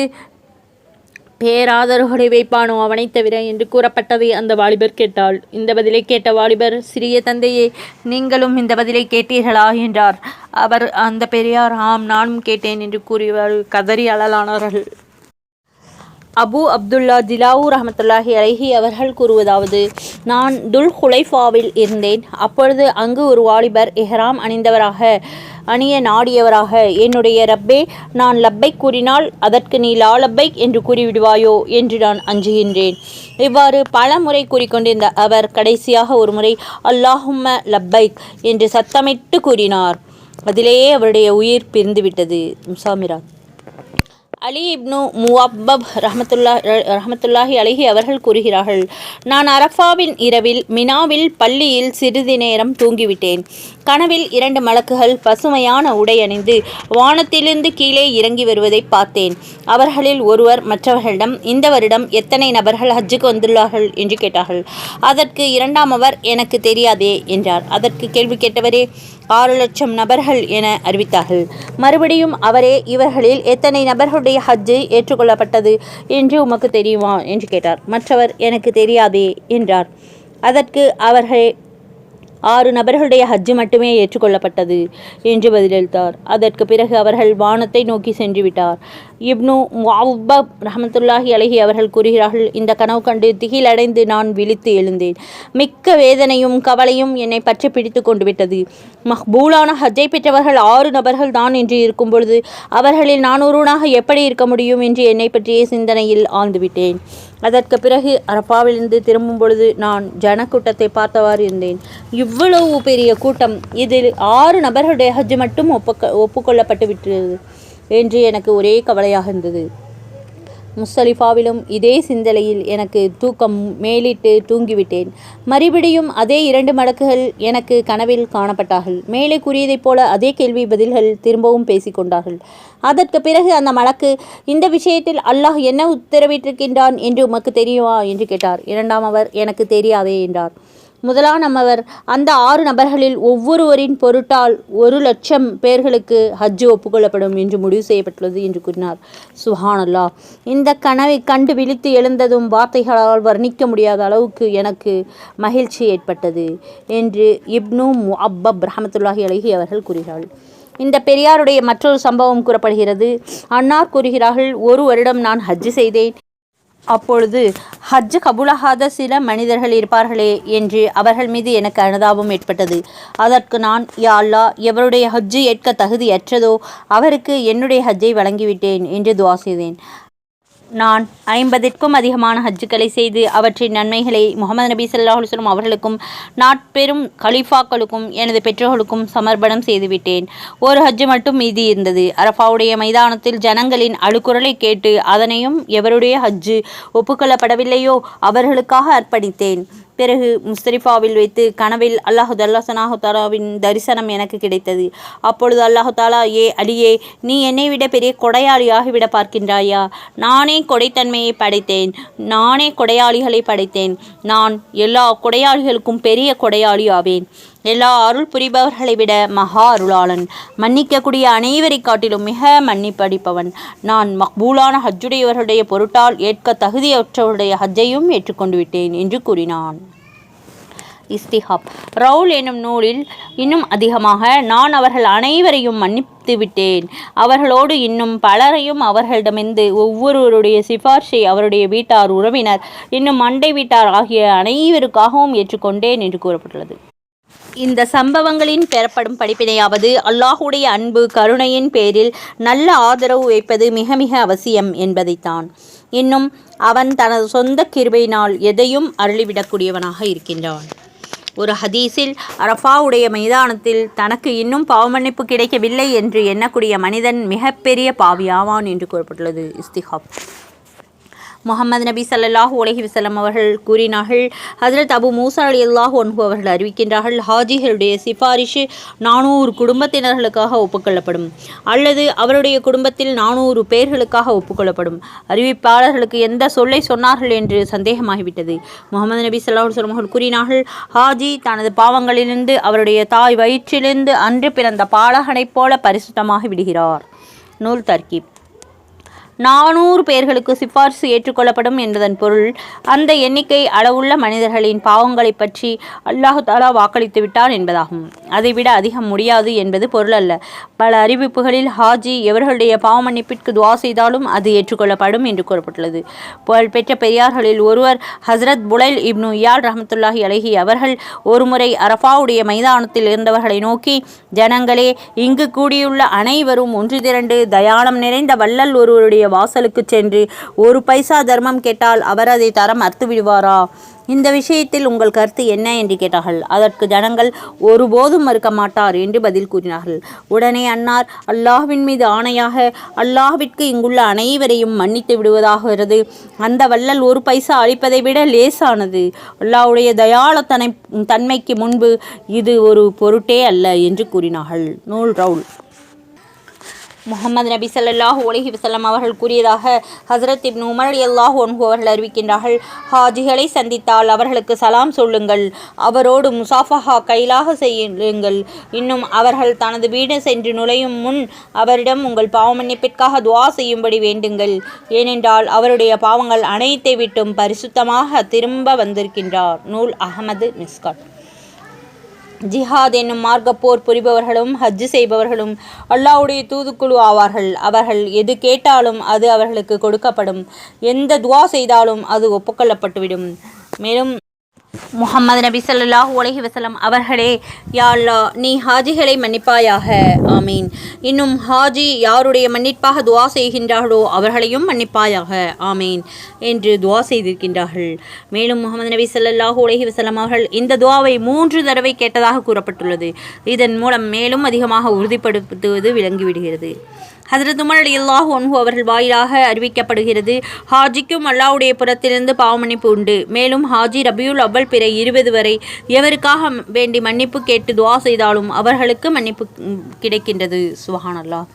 பேராதரவுகளை வைப்பானோ அவனை தவிர என்று கூறப்பட்டதை அந்த வாலிபர் கேட்டாள். இந்த பதிலை கேட்ட வாலிபர், சிறிய தந்தையே, நீங்களும் இந்த பதிலை கேட்டீர்களா என்றார். அவர், அந்த பெரியார், ஆம், நானும் கேட்டேன் என்று கூறியவர் கதறி அழலானார்கள். அபு அப்துல்லா ஜிலாவு ரஹமத்துல்லாஹி அலைஹி அவர்கள் கூறுவதாவது, நான் துல் ஹுலைஃபாவில் இருந்தேன். அப்பொழுது அங்கு ஒரு வாலிபர் இஹ்ராம் அணிய நாடியவராக, என்னுடைய ரப்பே, நான் லப்பைக் கூறினால் அதற்கு நீ லா லப்பைக் என்று கூறிவிடுவாயோ என்று நான் அஞ்சுகின்றேன். இவ்வாறு பல முறை கூறிக்கொண்டிருந்த அவர் கடைசியாக ஒரு முறை அல்லாஹும்ம லப்பைக் என்று சத்தமிட்டு கூறினார். அதிலேயே அவருடைய உயிர் பிரிந்துவிட்டது. முசாமிராத். அலி இப்னு முவப்பப் ரஹமத்துல்லாஹி அலைஹி அவர்கள் கூறுகிறார்கள், நான் அரஃபாவின் இரவில் மினாவில் பள்ளியில் சிறிது நேரம் தூங்கிவிட்டேன். கனவில் 2 மலக்குகள் பசுமையான உடை அணிந்து வானத்திலிருந்து கீழே இறங்கி வருவதை பார்த்தேன். அவர்களில் ஒருவர் மற்றவர்களிடம், இந்த வருடம் எத்தனை நபர்கள் ஹஜ்ஜுக்கு வந்துள்ளார்கள் என்று கேட்டார்கள். அதற்கு இரண்டாமவர், எனக்கு தெரியாதே என்றார். அதற்கு கேள்வி கேட்டவரே, 6 லட்சம் நபர்கள் என அறிவித்தார்கள். மறுபடியும் அவரே, இவர்களில் எத்தனை நபர்களுடைய ஹஜ்ஜு ஏற்றுக்கொள்ளப்பட்டது என்று உமக்கு தெரியுமா என்று கேட்டார். மற்றவர், எனக்கு தெரியாதே என்றார். அதற்கு அவர்கள், 6 நபர்களுடைய ஹஜ்ஜு மட்டுமே ஏற்றுக்கொள்ளப்பட்டது என்று பதிலளித்தார். அதற்கு பிறகு அவர்கள் வானத்தை நோக்கி சென்று விட்டார். இப்னு முஅவ்வப் ரஹ்மத்துல்லாஹி அலைஹி அவர்கள் கூறுகிறார்கள், இந்த கனவு கண்டு திகிலடைந்து நான் விழித்து எழுந்தேன். மிக்க வேதனையும் கவலையும் என்னை பற்றி பிடித்து கொண்டு விட்டது. மக்பூலான ஹஜ்ஜை பெற்றவர்கள் 6 நபர்கள் தான் என்று இருக்கும் பொழுது அவர்களில் நான் ஒருவனாக எப்படி இருக்க முடியும் என்று என்னை பற்றிய சிந்தனையில் ஆழ்ந்துவிட்டேன். அதற்கு பிறகு அரஃபாவிலிருந்து திரும்பும் பொழுது நான் ஜனக்கூட்டத்தை பார்த்தவாறு இருந்தேன். இவ்வளவு பெரிய கூட்டம், இதில் 6 நபர்களுடைய ஹஜ் மட்டும் ஒப்புக்கொள்ளப்பட்டு விட்டது என்று எனக்கு ஒரே கவலையாக இருந்தது. முஸ்தலிஃபாவிலும் இதே சிந்தனையில் எனக்கு தூக்கம் மேலிட்டு தூங்கிவிட்டேன். மறுபடியும் அதே 2 மலக்குகள் எனக்கு கனவில் காணப்பட்டார்கள். மேலே கூறியதைப் போல அதே கேள்வி பதில்கள் திரும்பவும் பேசிக்கொண்டார்கள். அதற்கு பிறகு அந்த மலக்கு, இந்த விஷயத்தில் அல்லாஹ் என்ன உத்தரவிட்டிருக்கின்றான் என்று உமக்கு தெரியுமா என்று கேட்டார். இரண்டாம் அவர், எனக்கு தெரியாதே என்றார். முதலாம் அவர், அந்த 6 நபர்களில் ஒவ்வொருவரின் பொருட்டால் 1,00,000 பேர்களுக்கு ஹஜ்ஜு ஒப்புக்கொள்ளப்படும் என்று முடிவு செய்யப்பட்டுள்ளது என்று கூறினார். சுப்ஹானல்லாஹ். இந்த கனவை கண்டு விழித்து எழுந்ததும் வார்த்தைகளால் வர்ணிக்க முடியாத அளவுக்கு எனக்கு மகிழ்ச்சி ஏற்பட்டது என்று இப்னு முஅவ்வப் ரஹ்மத்துல்லாஹி அலைஹி அவர்கள் கூறுகிறார்கள். இந்த பெரியாருடைய மற்றொரு சம்பவம் கூறப்படுகிறது. அன்னார் கூறுகிறார்கள், 1 வருடம் நான் ஹஜ்ஜு செய்தேன். அப்பொழுது ஹஜ்ஜு கபூலாகாத சில மனிதர்கள் இருப்பார்களே என்று அவர்கள் மீது எனக்கு அனுதாபம் ஏற்பட்டது. அதற்கு நான், யா அல்லாஹ், எவருடைய ஹஜ்ஜு ஏற்க தகுதியற்றதோ அவருக்கு என்னுடைய ஹஜ்ஜை வழங்கிவிட்டேன் என்று துஆ செய்தேன். நான் 50ற்கும் அதிகமான ஹஜ்ஜுகளை செய்து அவற்றின் நன்மைகளை முஹம்மது நபி ஸல்லல்லாஹு அலைஹி வஸல்லம் அவர்களுக்கும் நாட்பெரும் கலீஃபாக்களுக்கும் எனது பெற்றோர்களுக்கும் சமர்ப்பணம் செய்துவிட்டேன். ஒரு ஹஜ்ஜு மட்டும் மீதி இருந்தது. அரஃபாவுடைய மைதானத்தில் ஜனங்களின் அழுக்குரலை கேட்டு அதனையும் எவருடைய ஹஜ்ஜு ஒப்புக்கொள்ளப்படவில்லையோ அவர்களுக்காக அர்ப்பணித்தேன். பிறகு முஸ்தலிஃபாவில் வைத்து கனவில் அல்லாஹு தாலாவின் தரிசனம் எனக்கு கிடைத்தது. அப்பொழுது அல்லாஹு தாலா, ஏ அலியே, நீ என்னை விட பெரிய கொடையாளியாகிவிட பார்க்கின்றாயா? நானே கொடைத்தன்மையை படைத்தேன், நானே கொடையாளிகளை படைத்தேன். நான் எல்லா கொடையாளிகளுக்கும் பெரிய கொடையாளி ஆவேன். எல்லா அருள் புரிபவர்களை விட மகா அருளாளன், மன்னிக்கக்கூடிய அனைவரை காட்டிலும் மிக மன்னிப்படிப்பவன். நான் மக்பூலான ஹஜ்ஜுடையவர்களுடைய பொருட்டால் ஏற்க தகுதியற்றவருடைய ஹஜ்ஜையும் ஏற்றுக்கொண்டு விட்டேன் என்று கூறினான். இஸ்திஹாப் ரவுல் என்னும் நூலில் இன்னும் அதிகமாக, நான் அவர்கள் அனைவரையும் மன்னித்து விட்டேன். அவர்களோடு இன்னும் பலரையும் அவர்களிடமிருந்து ஒவ்வொருவருடைய சிபார்ஷை அவருடைய வீட்டார், உறவினர், இன்னும் அண்டை வீட்டார் ஆகிய அனைவருக்காகவும் ஏற்றுக்கொண்டேன் என்று கூறப்பட்டுள்ளது. இந்த சம்பவங்களின் பெறப்படும் படிப்பினையாவது, அல்லாஹுடைய அன்பு கருணையின் பேரில் நல்ல ஆதரவு வைப்பது மிக மிக அவசியம் என்பதைத்தான். இன்னும் அவன் தனது சொந்த கிருபையினால் எதையும் அருளிவிடக்கூடியவனாக இருக்கின்றான். ஒரு ஹதீஸில், அரஃபாவுடைய மைதானத்தில் தனக்கு இன்னும் பாவமன்னிப்பு கிடைக்கவில்லை என்று எண்ணக்கூடிய மனிதன் மிகப்பெரிய பாவியாவான் என்று கூறப்பட்டுள்ளது. இஸ்திஹாப் முஹம்மது நபி ஸல்லல்லாஹு அலைஹி வஸல்லம் அவர்கள் கூறினார்கள், ஹஜ்ரத் அபு மூசா ரலியல்லாஹு அன்ஹு அவர்கள் அறிவிக்கின்றார்கள், ஹாஜிகளுடைய சிபாரிஷு 400 குடும்பத்தினர்களுக்காக ஒப்புக்கொள்ளப்படும், அல்லது அவருடைய குடும்பத்தில் 400 பேர்களுக்காக ஒப்புக்கொள்ளப்படும். அறிவிப்பாளர்களுக்கு எந்த சொல்லை சொன்னார்கள் என்று சந்தேகமாகிவிட்டது. முஹம்மது நபி ஸல்லல்லாஹு அலைஹி வஸல்லம் அவர்கள் கூறினார்கள், ஹாஜி தனது பாவங்களிலிருந்து அவருடைய தாய் வயிற்றிலிருந்து அன்று பிறந்த பாலகனைப் போல பரிசுத்தமாகி விடுகிறார். நூல் தர்கீப் 400 பேர்களுக்கு சிபார்சு ஏற்றுக்கொள்ளப்படும் என்பதன் பொருள், அந்த எண்ணிக்கை அளவுள்ள மனிதர்களின் பாவங்களை பற்றி அல்லாஹு தாலா வாக்களித்து விட்டார் என்பதாகும். அதைவிட அதிகம் முடியாது என்பது பொருள் அல்ல. பல அறிவிப்புகளில் ஹாஜி எவர்களுடைய பாவ மன்னிப்பிற்கு துவா செய்தாலும் அது ஏற்றுக்கொள்ளப்படும் என்று கூறப்பட்டுள்ளது. புகழ்பெற்ற பெரியார்களில் ஒருவர் ஹஸ்ரத் புலைல் இப்னு இயால் ரஹ்மத்துல்லாஹி அலைஹி அவர்கள் ஒருமுறை அரஃபாவுடைய மைதானத்தில் இருந்தவர்களை நோக்கி, ஜனங்களே, இங்கு கூடியுள்ள அனைவரும் ஒன்று திரண்டு தயாளம் நிறைந்த வள்ளல் ஒருவருடைய வாசலுக்கு சென்று 1 பைசா தர்மம் கேட்டால் அவர் அதை தர மறுத்து விடுவாரா? இந்த விஷயத்தில் உங்கள் கருத்து என்ன என்று கேட்டார்கள். அதற்கு ஜனங்கள், ஒருபோதும் மறுக்க மாட்டார் என்று பதில் கூறினார்கள். உடனே அன்னார், அல்லாஹ்வின் மீது ஆணையாக, அல்லாஹ்விற்கு இங்குள்ள அனைவரையும் மன்னித்து விடுவதாகிறது அந்த வள்ளல் 1 பைசா அளிப்பதை விட லேசானது. அல்லாஹ்வுடைய தயாள தன்மைக்கு முன்பு இது ஒரு பொருட்டே அல்ல என்று கூறினார்கள். நூல் ரவுல் முஹம்மது நபி ஸல்லல்லாஹு அலைஹி வஸல்லம் அவர்கள் கூறியதாக ஹஜ்ரத் இப்னு உமர் ரலியல்லாஹு அன்ஹு அவர்கள் அறிவிக்கின்றார்கள், ஹாஜிகளை சந்தித்தால் அவர்களுக்கு சலாம் சொல்லுங்கள், அவரோடு முசாஃபஹா கைலாக செய்யுங்கள். இன்னும் அவர்கள் தனது வீடு சென்று நுழையும் முன் அவரிடம் உங்கள் பாவ மன்னிப்பிற்காக துஆ செய்யும்படி வேண்டுங்கள். ஏனென்றால் அவருடைய பாவங்கள் அனைத்தை விட்டும் பரிசுத்தமாக திரும்ப வந்திருக்கின்றார். நூல் அஹமது மிஸ்காட் ஜிஹாத் என்னும் மார்க்கப்போர் புரிபவர்களும் ஹஜ்ஜு செய்பவர்களும் அல்லாஹ்வுடைய தூதுக்குழு ஆவார்கள். அவர்கள் எது கேட்டாலும் அது அவர்களுக்கு கொடுக்கப்படும். எந்த துவா செய்தாலும் அது ஒப்புக்கொள்ளப்பட்டுவிடும். மேலும் முஹம்மது நபி ஸல்லல்லாஹு அலைஹி வஸல்லம் அவர்களே, யா அல்லாஹ், நீ ஹாஜிகளை மன்னிப்பாயாக, ஆமீன். இன்னும் ஹாஜி யாருடைய மன்னிப்பாக துவா செய்கின்றார்களோ அவர்களையும் மன்னிப்பாயாக, ஆமீன் என்று துவா செய்திருக்கின்றார்கள். மேலும் முஹம்மது நபி ஸல்லல்லாஹு அலைஹி வஸல்லம் அவர்கள் இந்த துவாவை 3 தடவை கேட்டதாக கூறப்பட்டுள்ளது. இதன் மூலம் மேலும் அதிகமாக உறுதிப்படுத்துவது விளங்கிவிடுகிறது. ஹஜ்ரத் உமர் ரலியல்லாஹு அன்ஹு அவர்கள் வாயிலாக அறிவிக்கப்படுகிறது, ஹாஜிக்கும் அல்லாஹ்வுடைய புறத்திலிருந்து பாவமன்னிப்பு உண்டு. மேலும் ஹாஜி ரபியுல் அவ்வல் பிறை 20 வரை எவருக்காக வேண்டி மன்னிப்பு கேட்டு துவா செய்தாலும் அவர்களுக்கு மன்னிப்பு கிடைக்கின்றது. சுப்ஹானல்லாஹ்.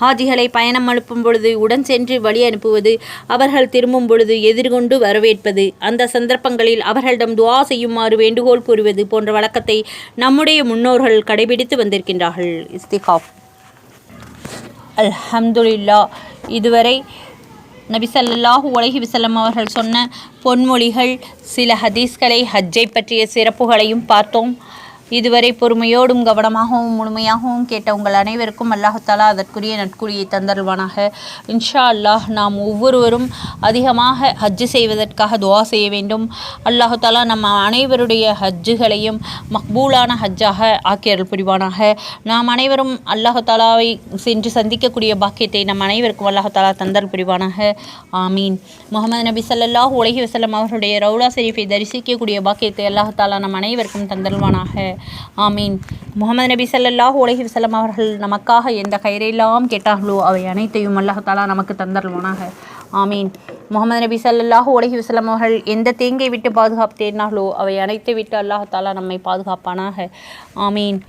ஹாஜிகளை பயணம் அனுப்பும் பொழுது உடன் சென்று வழி அனுப்புவது, அவர்கள் திரும்பும் பொழுது எதிர்கொண்டு வரவேற்பது, அந்த சந்தர்ப்பங்களில் அவர்களிடம் துவா செய்யுமாறு வேண்டுகோள் கூறுவது போன்ற வழக்கத்தை நம்முடைய முன்னோர்கள் கடைபிடித்து வந்திருக்கின்றார்கள். இஸ்திகாஃப். அல்ஹம்துலில்லாஹ். இதுவரை நபி ஸல்லல்லாஹு அலைஹி வஸல்லம் அவர்கள் சொன்ன பொன்மொழிகள், சில ஹதீஸ்களை, ஹஜ்ஜை பற்றிய சிறப்புகளையும் பார்த்தோம். இதுவரை பொறுமையோடும் கவனமாகவும் முழுமையாகவும் கேட்ட உங்கள் அனைவருக்கும் அல்லாஹ் தஆலா அதற்குரிய நற்கூலியை தந்தருள்வானாக. இன்ஷா அல்லாஹ் நாம் ஒவ்வொருவரும் அதிகமாக ஹஜ்ஜு செய்வதற்காக துவா செய்ய வேண்டும். அல்லாஹ் தஆலா நம்ம அனைவருடைய ஹஜ்ஜுகளையும் மக்பூலான ஹஜ்ஜாக ஆக்கியருள் புரிவானாக. நாம் அனைவரும் அல்லாஹ் தஆலாவை சென்று சந்திக்கக்கூடிய பாக்கியத்தை நம் அனைவருக்கும் அல்லாஹ் தஆலா தந்தருள் புரிவானாக. ஆமீன். முஹம்மது நபி ஸல்லல்லாஹு அலைஹி வஸல்லம் அவர்களுடைய ரவுலா ஷரீஃபை தரிசிக்கக்கூடிய பாக்கியத்தை அல்லாஹ் தஆலா நம் அனைவருக்கும் தந்தருள்வானாக. ஆமீன். முஹம்மது நபி ஸல்லல்லாஹு அலைஹி வஸல்லம் அவர்கள் நமக்காக எந்த கயிறையெல்லாம் கேட்டார்களோ அவை அனைத்தையும் அல்லாஹ் தஆலா நமக்கு தந்தருள்வானாக. ஆமீன். முஹம்மது நபி ஸல்லல்லாஹு அலைஹி வஸல்லம் அவர்கள் எந்த தீங்கை விட்டு பாதுகாப்பு தேடினார்களோ அவை அனைத்தை விட்டு அல்லாஹ் தஆலா நம்மை பாதுகாப்பானாக. ஆமீன்.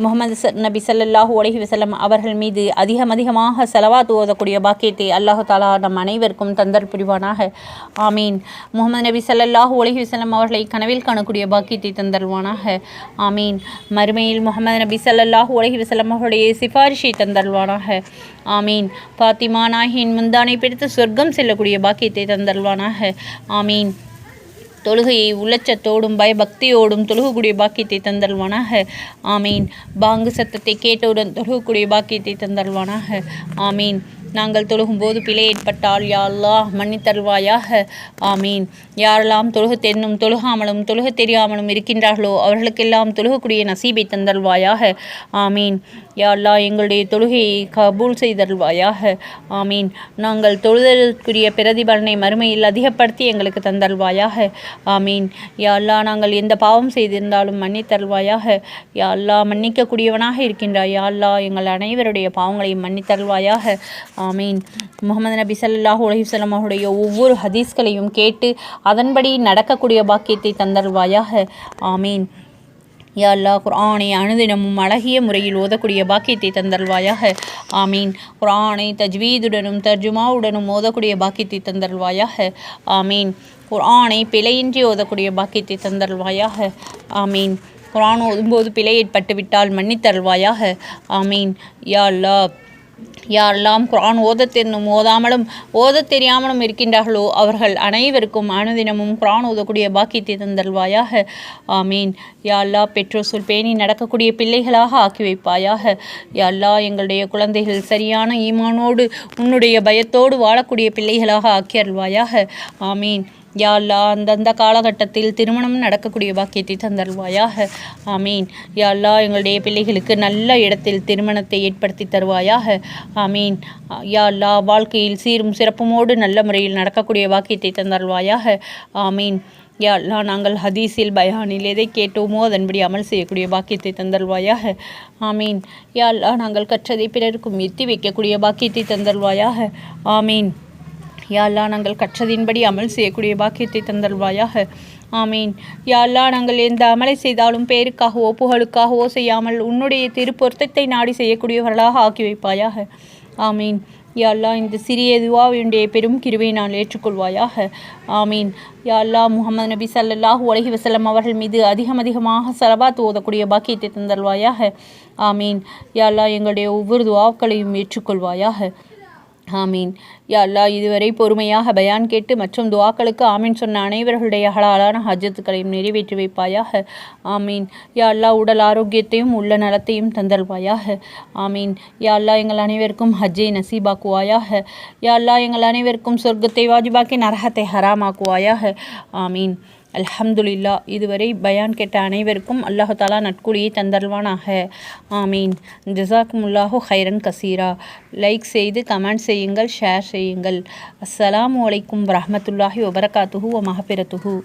முஹம்மது நபி ஸல்லல்லாஹு அலைஹி வஸல்லம் அவர்கள் மீது அதிகமாக ஸலவாத் ஓதக்கூடிய பாக்கியத்தை அல்லாஹ் தஆலா நம் அனைவருக்கும் தந்தர் புரிவானாக. ஆமீன். முஹம்மது நபி ஸல்லல்லாஹு அலைஹி வஸல்லம் அவர்களை கனவில் காணக்கூடிய பாக்கியத்தை தந்தருள்வானாக. ஆமீன். மறுமையில் முஹம்மது நபி ஸல்லல்லாஹு அலைஹி வஸல்லம் அவர்களுடைய சிபாரிஷை தந்தருள்வானாக. ஆமீன். பாத்திமா நாயகியின் முந்தானை பிடித்து சொர்க்கம் செல்லக்கூடிய பாக்கியத்தை தந்தருள்வானாக. ஆமீன். தொழுகையை உள்ளச்சத்தோடும் பயபக்தியோடும் தொழுகக்கூடிய பாக்கியத்தை தந்தருள்வானாக. ஆமீன். பாங்கு சத்தத்தை கேட்டவுடன் தொழுகக்கூடிய பாக்கியத்தை தந்தருள்வானாக. ஆமீன். நாங்கள் தொழுகும்போது பிழை ஏற்பட்டால் யா அல்லாஹ் மன்னித்தருள்வாயாக. ஆமீன். யாரெல்லாம் தொழுக தென்னும் தொழுகாமலும் தொழுக தெரியாமலும் இருக்கின்றார்களோ அவர்களுக்கெல்லாம் தொழுகக்கூடிய நசீபை தந்தருள்வாயாக. ஆமீன். யா அல்லாஹ் எங்களுடைய தொழுகையை கபூல் செய்தருள்வாயாக. ஆமீன். நாங்கள் தொழுதற்குரிய பிரதிபலனை மறுமையில் அதிகப்படுத்தி எங்களுக்கு தந்தருள்வாயாக. ஆமீன். யா அல்லாஹ் நாங்கள் எந்த பாவம் செய்திருந்தாலும் மன்னித்தருள்வாயாக. யா அல்லாஹ் மன்னிக்கக்கூடியவனாக இருக்கின்றாய். யா அல்லாஹ் எங்கள் அனைவருடைய பாவங்களையும் மன்னித்தருள்வாயாக. ஆமீன். முஹம்மது நபி ஸல்லல்லாஹு அலைஹி வஸல்லம் அவருடைய ஒவ்வொரு ஹதீஸ்களையும் கேட்டு அதன்படி நடக்கக்கூடிய பாக்கியத்தை தந்தருள்வாயாக. ஆமீன். யா அல்லாஹ் குர்ஆனை அனுதினமும் அழகிய முறையில் ஓதக்கூடிய பாக்கியத்தை தந்தருள்வாயாக. ஆமீன். குர்ஆனை தஜ்வீதுடனும் தர்ஜுமாவுடனும் ஓதக்கூடிய பாக்கியத்தை தந்தருள்வாயாக. ஆமீன். குர்ஆனை பிழையின்றி ஓதக்கூடிய பாக்கியத்தை தந்தருள்வாயாக. ஆமீன். குர்ஆன் ஓதும்போது பிழை ஏற்பட்டுவிட்டால் மன்னித்தருள்வாயாக. ஆமீன். யா அல்லாஹ் யாரெல்லாம் குர்ஆன் ஓதத்தென்னும் ஓதாமலும் ஓதத் தெரியாமலும் இருக்கின்றார்களோ அவர்கள் அனைவருக்கும் அனுதினமும் குர்ஆன் ஓதக்கூடிய பாக்கியத்தை தந்தருள்வாயாக. ஆமீன். யா அல்லாஹ் பெற்றோர் சொல் பேணி நடக்கக்கூடிய பிள்ளைகளாக ஆக்கி வைப்பாயாக. யா அல்லாஹ் எங்களுடைய குழந்தைகள் சரியான ஈமானோடு உன்னுடைய பயத்தோடு வாழக்கூடிய பிள்ளைகளாக ஆக்கி அருள்வாயாக. ஆமீன். யா அல்லாஹ் அந்தந்த காலகட்டத்தில் திருமணம் நடக்கக்கூடிய பாக்கியத்தை தந்தருள்வாயாக. ஆமீன். யா அல்லாஹ் எங்களுடைய பிள்ளைகளுக்கு நல்ல இடத்தில் திருமணத்தை ஏற்படுத்தி தருவாயாக. ஆமீன். யா அல்லாஹ் வாழ்க்கையில் சீரும் சிறப்புமோடு நல்ல முறையில் நடக்கக்கூடிய பாக்கியத்தை தந்தருள்வாயாக. ஆமீன். யா அல்லாஹ் நாங்கள் ஹதீஸில் பயானில் எதை கேட்டோமோ அதன்படி அமல் செய்யக்கூடிய பாக்கியத்தை தந்தருள்வாயாக. ஆமீன். யா அல்லாஹ் நாங்கள் கற்றதை பிறருக்கும் எத்தி வைக்கக்கூடிய பாக்கியத்தை தந்தருள்வாயாக. ஆமீன். யா அல்லாஹ் நாங்கள் கற்றதின்படி அமல் செய்யக்கூடிய பாக்கியத்தை தந்தருள்வாயாக. ஆமீன். யா அல்லாஹ் நாங்கள் எந்த அமலை செய்தாலும் பேருக்காகவோ புகழுக்காகவோ செய்யாமல் உன்னுடைய திருப்பொருத்தத்தை நாடி செய்யக்கூடியவர்களாக ஆக்கி வைப்பாயாக. ஆமீன். யா அல்லாஹ் இந்த சிறிய துஆவினுடைய பெரும் கிருபையை நான் ஏற்றுக்கொள்வாயாக. ஆமீன். யா அல்லாஹ் முஹம்மது நபி ஸல்லல்லாஹு அலைஹி வஸல்லம் அவர்கள் மீது அதிகமாக ஸலவாத் ஓதக்கூடிய பாக்கியத்தை தந்தருள்வாயாக. ஆமீன். யா அல்லாஹ் எங்களுடைய ஒவ்வொரு துஆக்களையும் ஏற்றுக்கொள்வாயாக. ஆமீன். யா அல்லாஹ், இதுவரை பொறுமையாக பயான் கேட்டு மற்றும் துஆக்களுக்கு ஆமீன் சொன்ன அனைவர்களுடைய ஹலாலான ஹஜ்ஜத்துக்களையும் நிறைவேற்றி வைப்பாயாக. ஆமீன். யா அல்லாஹ், உடல் ஆரோக்கியத்தையும் உள்ள நலத்தையும் தந்தல்வாயாக. ஆமீன். யா அல்லாஹ், எங்கள் அனைவருக்கும் ஹஜ்ஜை நசீபாக்குவாயாக. யா அல்லாஹ், எங்கள் அனைவருக்கும் சொர்க்கத்தை வாஜிபாக்கி நரகத்தை ஹராமாக்குவாயாக. ஆமீன். அல்ஹம்துலில்லா. இதுவரை பயான் கேட்ட அனைவருக்கும் அல்லாஹு தாலா நட்கூலியை தந்தல்வானாக. ஆமீன். ஜஸாக்குமுல்லாஹு ஹைரன் கசீரா. லைக் செய்து கமெண்ட் செய்யுங்கள், ஷேர் செய்யுங்கள். அஸ்ஸலாமு அலைக்கும் வரஹ்மத்துல்லாஹி வபரகாத்துஹு வ மஹ்ஃபிரத்துஹு.